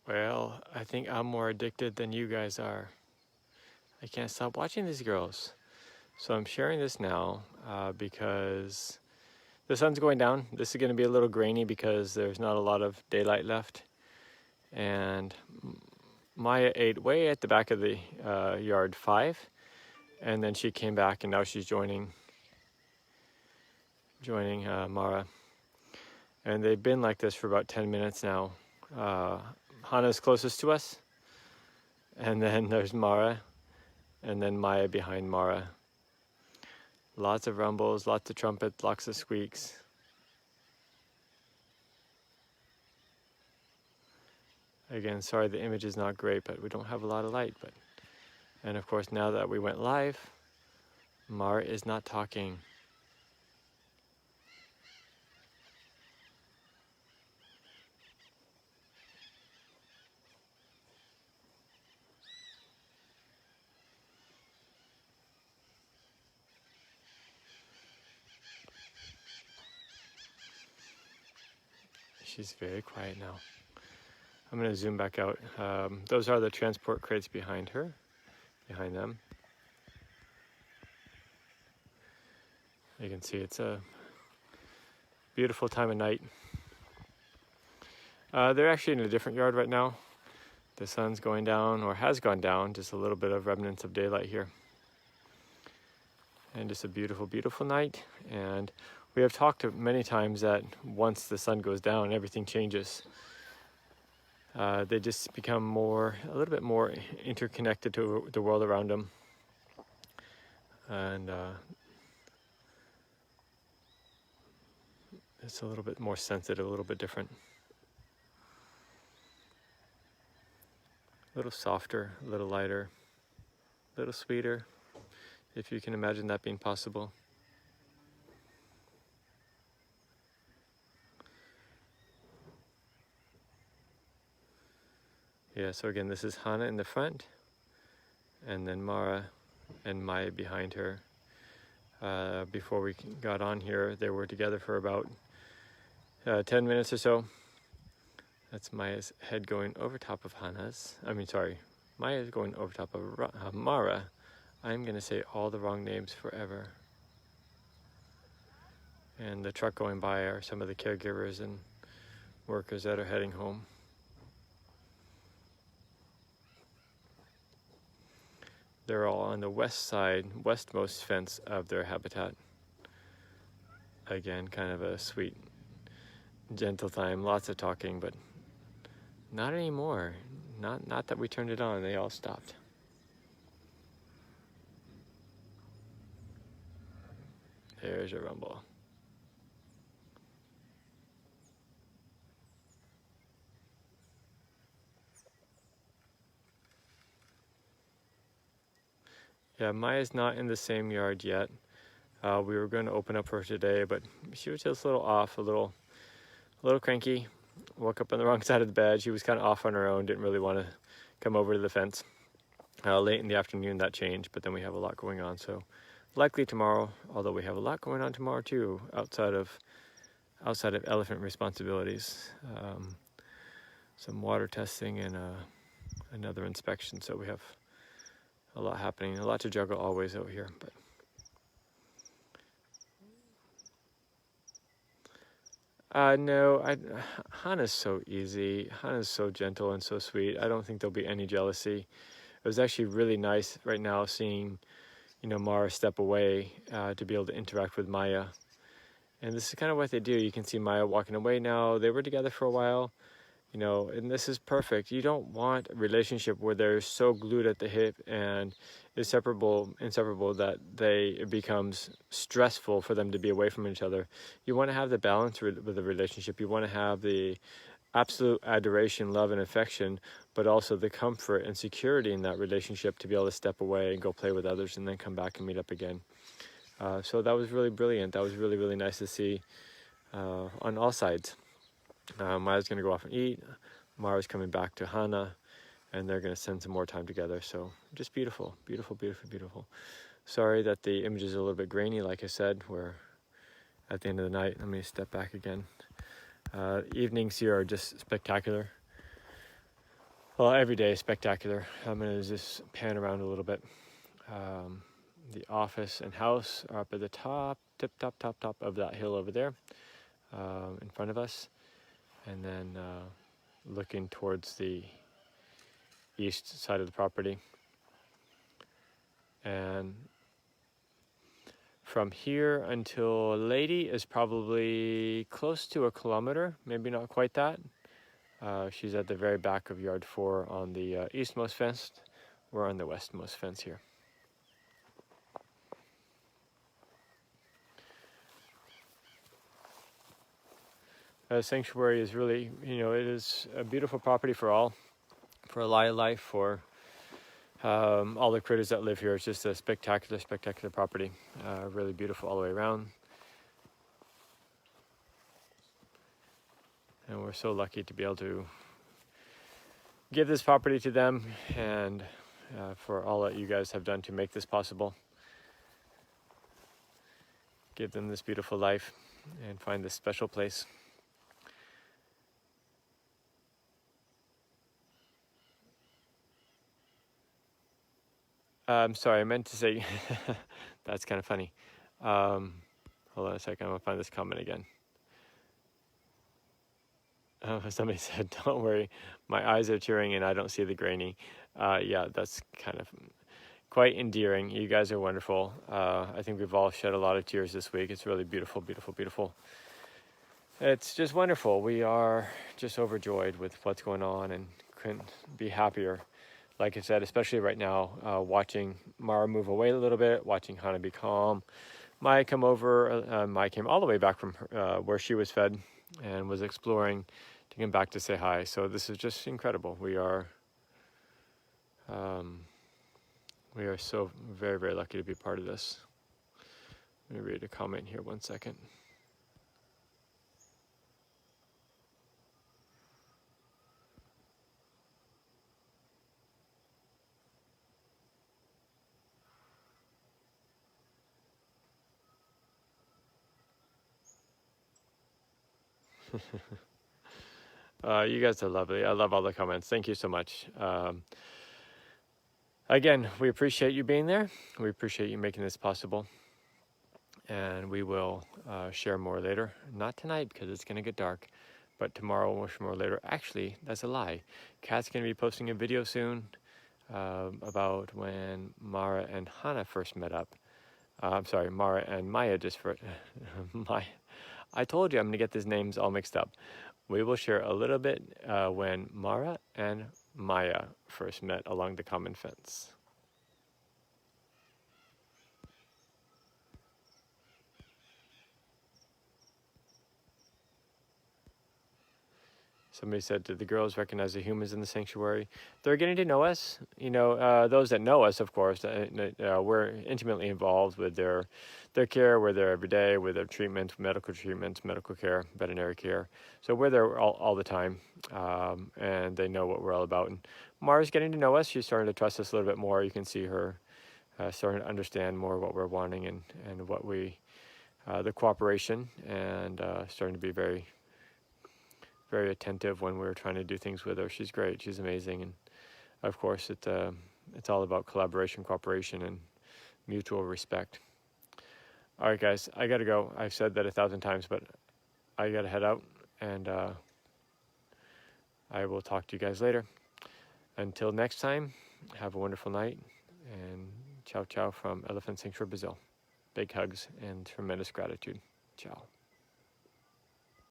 Well, I think I'm more addicted than you guys are. I can't stop watching these girls. So I'm sharing this now because the sun's going down. This is going to be a little grainy because there's not a lot of daylight left. And Maya ate way at the back of the yard 5. And then she came back and now she's joining Mara. And they've been like this for about 10 minutes now. Hana's closest to us. And then there's Mara. And then Maya behind Mara. Lots of rumbles, lots of trumpets, lots of squeaks. Again, sorry the image is not great, but we don't have a lot of light. And of course, now that we went live, Mara is not talking. She's very quiet now. I'm going to zoom back out. Those are the transport crates behind her, behind them. You can see it's a beautiful time of night. They're actually in a different yard right now. The sun's going down, or has gone down, just a little bit of remnants of daylight here. And just a beautiful, beautiful night. And we have talked many times that once the sun goes down, everything changes. They just become a little bit more interconnected to the world around them. And it's a little bit more sensitive, a little bit different. A little softer, a little lighter, a little sweeter, if you can imagine that being possible. Yeah, so again, this is Hana in the front, and then Mara and Maia behind her. Before we got on here, they were together for about 10 minutes or so. That's Maya's head going over top of Maya's going over top of Mara. I'm going to say all the wrong names forever. And the truck going by are some of the caregivers and workers that are heading home. They're all on the westmost fence of their habitat. Again, kind of a sweet, gentle time, lots of talking, but not anymore. Not that we turned it on, they all stopped. There's your rumble. Yeah, Maya's not in the same yard yet. We were going to open up for her today, but she was just a little off, a little cranky. Woke up on the wrong side of the bed. She was kind of off on her own, didn't really want to come over to the fence. Late in the afternoon that changed, but then we have a lot going on, so likely tomorrow, although we have a lot going on tomorrow too, outside of elephant responsibilities. Some water testing and another inspection, so we have a lot happening, a lot to juggle always out here. But no, Hana's so easy. Hana's so gentle and so sweet. I don't think there'll be any jealousy. It was actually really nice right now seeing, Mara step away to be able to interact with Maia. And this is kind of what they do. You can see Maia walking away now. They were together for a while. And this is perfect. You don't want a relationship where they're so glued at the hip and inseparable that it becomes stressful for them to be away from each other. You want to have the balance with the relationship. You want to have the absolute adoration, love, and affection, but also the comfort and security in that relationship to be able to step away and go play with others and then come back and meet up again. So that was really brilliant. That was really, really nice to see on all sides. Maya's going to go off and eat. Mara's coming back to Hana, and they're going to spend some more time together. So just beautiful, beautiful, beautiful, beautiful. Sorry that the image is a little bit grainy, like I said. We're at the end of the night. Let me step back again. Evenings here are just spectacular. Well, every day is spectacular. I'm going to just pan around a little bit. The office and house are up at the top, top of that hill over there, in front of us. And then looking towards the east side of the property. And from here until Lady is probably close to a kilometer, maybe not quite that. She's at the very back of yard 4 on the eastmost fence. We're on the westmost fence here. Sanctuary is really, it is a beautiful property for all, for life, for all the critters that live here. It's just a spectacular property. Really beautiful all the way around. And we're so lucky to be able to give this property to them, and for all that you guys have done to make this possible. Give them this beautiful life and find this special place. I'm sorry, I meant to say, that's kind of funny. Hold on a second, I'm gonna find this comment again. Somebody said, don't worry, my eyes are tearing and I don't see the grainy. Yeah, that's kind of quite endearing. You guys are wonderful. I think we've all shed a lot of tears this week. It's really beautiful. It's just wonderful. We are just overjoyed with what's going on and couldn't be happier. Like I said, especially right now, watching Mara move away a little bit, watching Hana be calm. Maia come over. Maia came all the way back from where she was fed and was exploring to come back to say hi. So this is just incredible. We are so very lucky to be part of this. Let me read a comment here 1 second. You guys are lovely. I love all the comments. Thank you so much. Again, we appreciate you being there. We appreciate you making this possible. And we will share more later. Not tonight because it's going to get dark, but tomorrow we'll share more later. Actually, that's a lie. Kat's going to be posting a video soon about when Mara and Hana first met up. I'm sorry, Mara and Maia just for I told you I'm going to get these names all mixed up. We will share a little bit when Mara and Maia first met along the common fence. Somebody said, did the girls recognize the humans in the sanctuary? They're getting to know us. Those that know us, of course, we're intimately involved with their care. We're there every day with their treatment, medical care, veterinary care. So we're there all the time, and they know what we're all about. And Mara's getting to know us. She's starting to trust us a little bit more. You can see her starting to understand more what we're wanting and what the cooperation, and starting to be very attentive when we're trying to do things with her. She's great. She's amazing. And of course, it's all about collaboration, cooperation, and mutual respect. All right, guys, I got to go. I've said that 1,000 times, but I got to head out, and I will talk to you guys later. Until next time, have a wonderful night, and ciao from Elephant Sanctuary, Brazil. Big hugs and tremendous gratitude. Ciao.